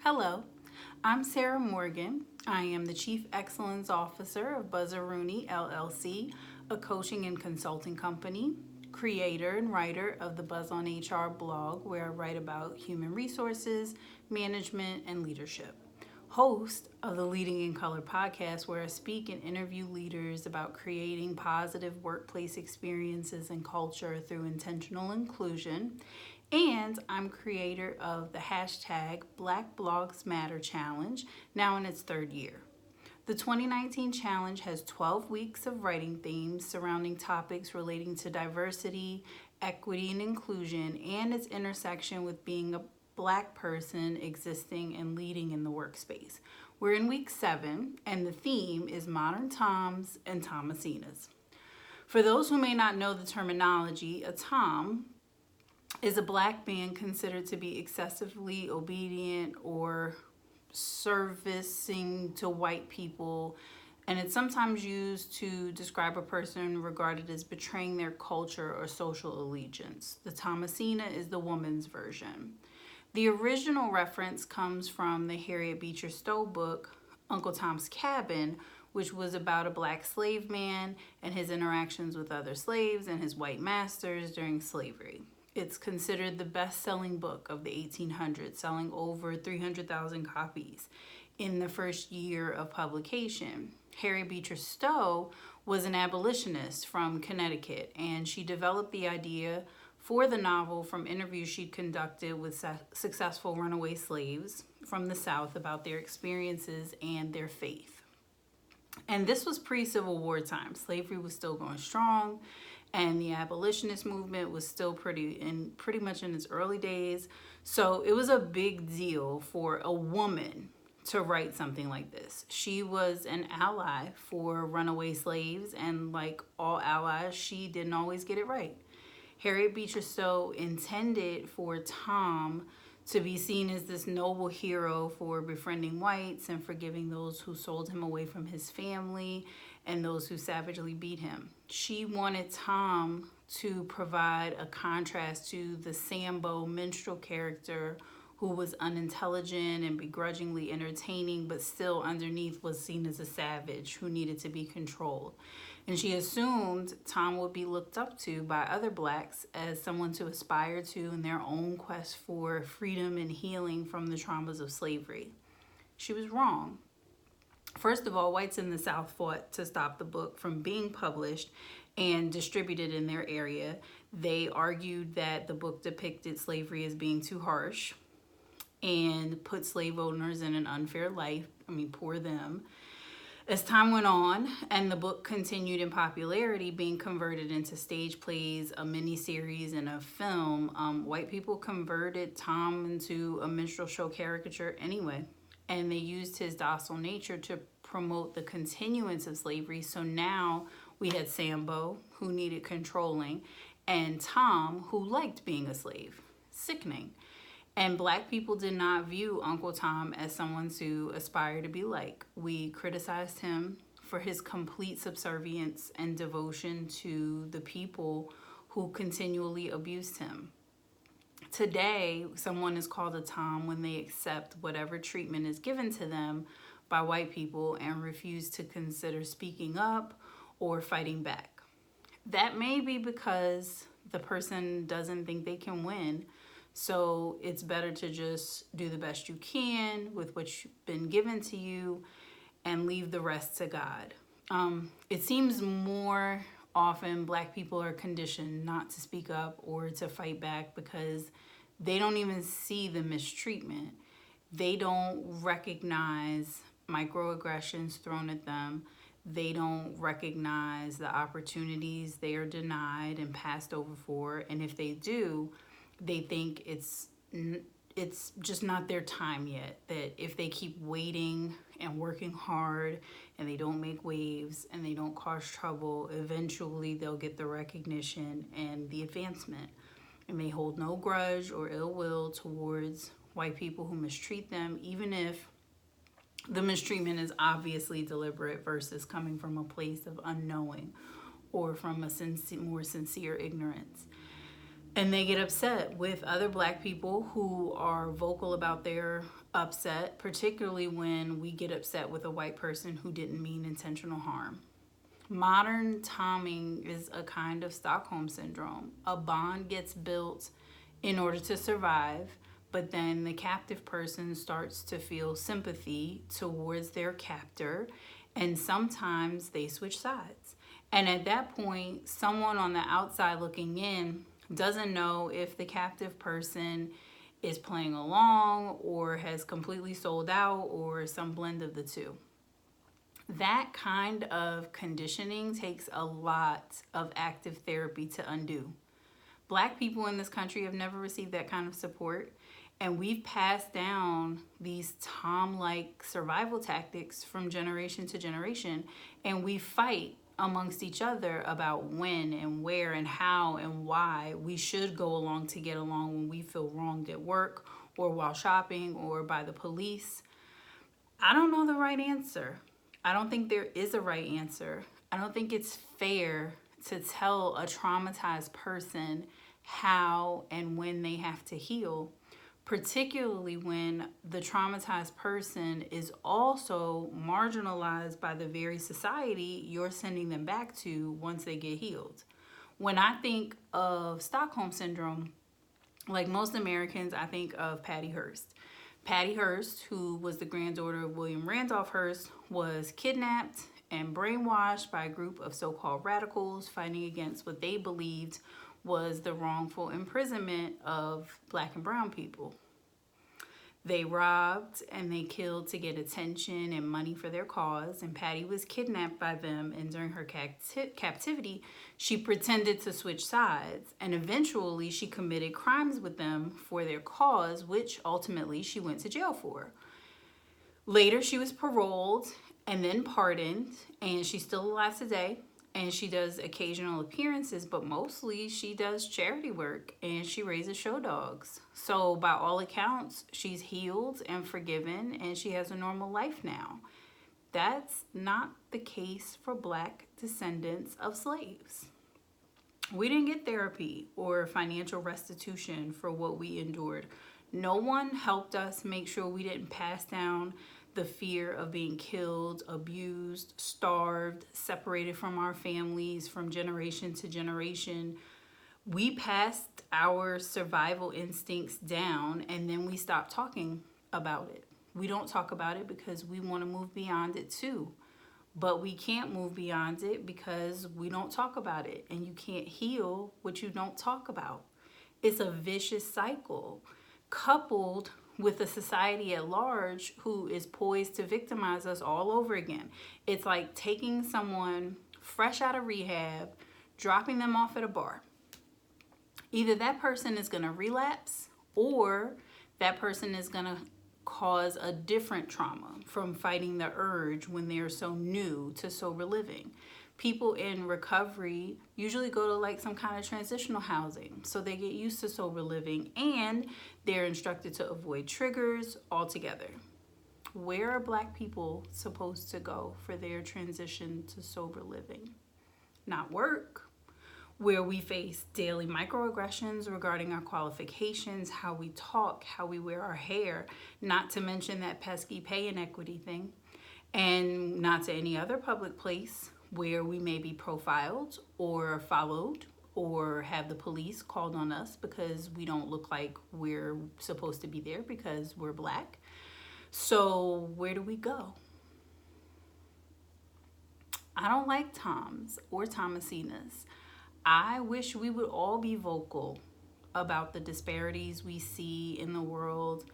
Hello, I'm Sarah Morgan. I am the Chief Excellence Officer of Buzzaroonie LLC, a coaching and consulting company, creator and writer of the Buzz on HR blog, where I write about human resources, management, and leadership. Host of the Leading in Color podcast, where I speak and interview leaders about creating positive workplace experiences and culture through intentional inclusion. And I'm creator of the hashtag Black Blogs Matter Challenge, now in its third year. The 2019 challenge has 12 weeks of writing themes surrounding topics relating to diversity, equity, and inclusion, and its intersection with being a Black person existing and leading in the workspace. We're in week 7, and the theme is Modern Toms and Thomasinas. For those who may not know the terminology, a Tom is a Black man considered to be excessively obedient or servicing to white people, and it's sometimes used to describe a person regarded as betraying their culture or social allegiance. The Thomasina is the woman's version. The original reference comes from the Harriet Beecher Stowe book, Uncle Tom's Cabin, which was about a Black slave man and his interactions with other slaves and his white masters during slavery. It's considered the best-selling book of the 1800s, selling over 300,000 copies in the first year of publication. Harriet Beecher Stowe was an abolitionist from Connecticut, and she developed the idea for the novel from interviews she'd conducted with successful runaway slaves from the South about their experiences and their faith. And this was pre-Civil War time. Slavery was still going strong, and the abolitionist movement was still pretty much in its early days. So it was a big deal for a woman to write something like this. She was an ally for runaway slaves, and like all allies, she didn't always get it right. Harriet Beecher Stowe intended for Tom to be seen as this noble hero for befriending whites and forgiving those who sold him away from his family and those who savagely beat him. She wanted Tom to provide a contrast to the Sambo minstrel character who was unintelligent and begrudgingly entertaining, but still underneath was seen as a savage who needed to be controlled. And she assumed Tom would be looked up to by other Blacks as someone to aspire to in their own quest for freedom and healing from the traumas of slavery. She was wrong. First of all, whites in the South fought to stop the book from being published and distributed in their area. They argued that the book depicted slavery as being too harsh and put slave owners in an unfair light. Poor them. As time went on and the book continued in popularity, being converted into stage plays, a miniseries, and a film, white people converted Tom into a minstrel show caricature anyway. And they used his docile nature to promote the continuance of slavery. So now we had Sambo, who needed controlling, and Tom, who liked being a slave. Sickening. And Black people did not view Uncle Tom as someone to aspire to be like. We criticized him for his complete subservience and devotion to the people who continually abused him. Today, someone is called a Tom when they accept whatever treatment is given to them by white people and refuse to consider speaking up or fighting back. That may be because the person doesn't think they can win. So it's better to just do the best you can with what's been given to you and leave the rest to God. It seems more often Black people are conditioned not to speak up or to fight back because they don't even see the mistreatment. They don't recognize microaggressions thrown at them. They don't recognize the opportunities they are denied and passed over for. And if they do, they think it's just not their time yet, that if they keep waiting and working hard and they don't make waves and they don't cause trouble, eventually they'll get the recognition and the advancement. And they hold no grudge or ill will towards white people who mistreat them, even if the mistreatment is obviously deliberate versus coming from a place of unknowing or from a more sincere ignorance. And they get upset with other black people who are vocal about their upset, particularly when we get upset with a white person who didn't mean intentional harm. Modern Tomming is a kind of Stockholm syndrome. A bond gets built in order to survive, but then the captive person starts to feel sympathy towards their captor, and sometimes they switch sides. And at that point, someone on the outside looking in doesn't know if the captive person is playing along or has completely sold out or some blend of the two. That kind of conditioning takes a lot of active therapy to undo. Black people in this country have never received that kind of support, and we've passed down these Tom-like survival tactics from generation to generation, and we fight amongst each other about when and where and how and why we should go along to get along when we feel wronged at work or while shopping or by the police. I don't know the right answer. I don't think there is a right answer. I don't think it's fair to tell a traumatized person how and when they have to heal, particularly when the traumatized person is also marginalized by the very society you're sending them back to once they get healed. When I think of Stockholm Syndrome, like most Americans, I think of Patty Hearst. Patty Hearst, who was the granddaughter of William Randolph Hearst, was kidnapped and brainwashed by a group of so-called radicals fighting against what they believed was the wrongful imprisonment of black and brown people. They robbed and they killed to get attention and money for their cause, and Patty was kidnapped by them, and during her captivity, she pretended to switch sides, and eventually she committed crimes with them for their cause, which ultimately she went to jail for. Later, she was paroled and then pardoned, and she's still alive today. And she does occasional appearances, but mostly she does charity work and she raises show dogs. So by all accounts, she's healed and forgiven and she has a normal life now. That's not the case for black descendants of slaves. We didn't get therapy or financial restitution for what we endured. No one helped us make sure we didn't pass down the fear of being killed, abused, starved, separated from our families from generation to generation. We passed our survival instincts down and then we stopped talking about it. We don't talk about it because we want to move beyond it too. But we can't move beyond it because we don't talk about it. And you can't heal what you don't talk about. It's a vicious cycle, coupled with a society at large who is poised to victimize us all over again. It's like taking someone fresh out of rehab, dropping them off at a bar. Either that person is going to relapse or that person is going to cause a different trauma from fighting the urge when they're so new to sober living. People in recovery usually go to like some kind of transitional housing so they get used to sober living and they're instructed to avoid triggers altogether. Where are black people supposed to go for their transition to sober living? Not work, where we face daily microaggressions regarding our qualifications, how we talk, how we wear our hair, not to mention that pesky pay inequity thing, and not to any other public place where we may be profiled or followed or have the police called on us because we don't look like we're supposed to be there because we're black. So where do we go? I don't like Toms or Thomasinas. I wish we would all be vocal about the disparities we see in the world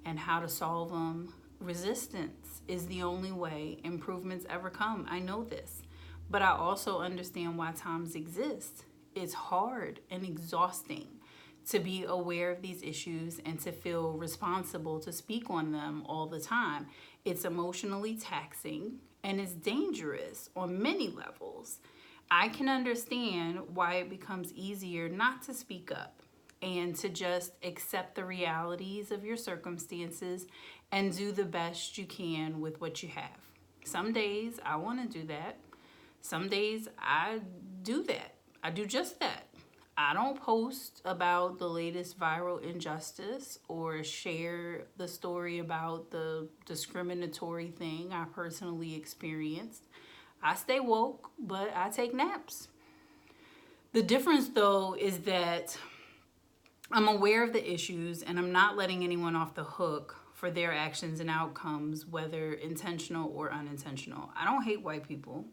and how to solve them. Resistance is the only way improvements ever come. I know this. But I also understand why Toms exist. It's hard and exhausting to be aware of these issues and to feel responsible to speak on them all the time. It's emotionally taxing and it's dangerous on many levels. I can understand why it becomes easier not to speak up and to just accept the realities of your circumstances and do the best you can with what you have. Some days I want to do that. Some days I do that. I do just that. I don't post about the latest viral injustice or share the story about the discriminatory thing I personally experienced. I stay woke, but I take naps. The difference, though, is that I'm aware of the issues and I'm not letting anyone off the hook for their actions and outcomes, whether intentional or unintentional. I don't hate white people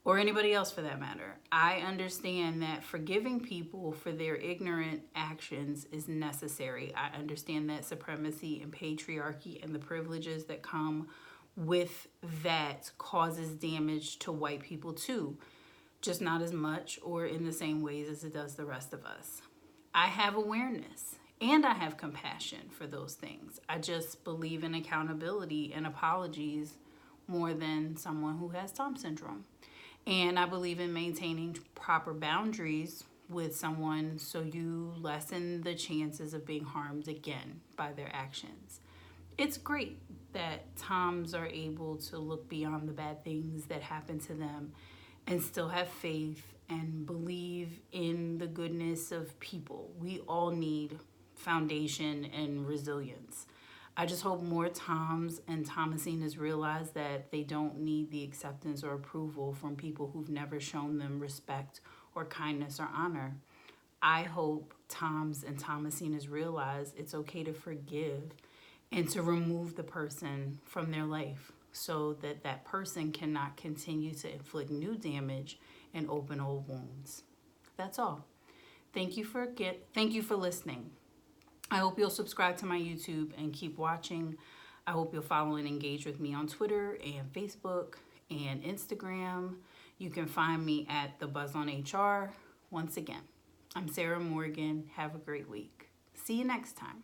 or anybody else for that matter. I understand that forgiving people for their ignorant actions is necessary. I understand that supremacy and patriarchy and the privileges that come with that causes damage to white people too, just not as much or in the same ways as it does the rest of us. I have awareness and I have compassion for those things. I just believe in accountability and apologies more than someone who has Tom syndrome. And I believe in maintaining proper boundaries with someone so you lessen the chances of being harmed again by their actions. It's great that Toms are able to look beyond the bad things that happen to them and still have faith and believe in the goodness of people. We all need foundation and resilience. I just hope more Toms and Thomasinas realize that they don't need the acceptance or approval from people who've never shown them respect or kindness or honor. I hope Toms and Thomasinas realize it's okay to forgive and to remove the person from their life so that that person cannot continue to inflict new damage and open old wounds. That's all. Thank you for listening. I hope you'll subscribe to my YouTube and keep watching. I hope you'll follow and engage with me on Twitter and Facebook and Instagram. You can find me at The Buzz on HR. Once again, I'm Sarah Morgan. Have a great week. See you next time.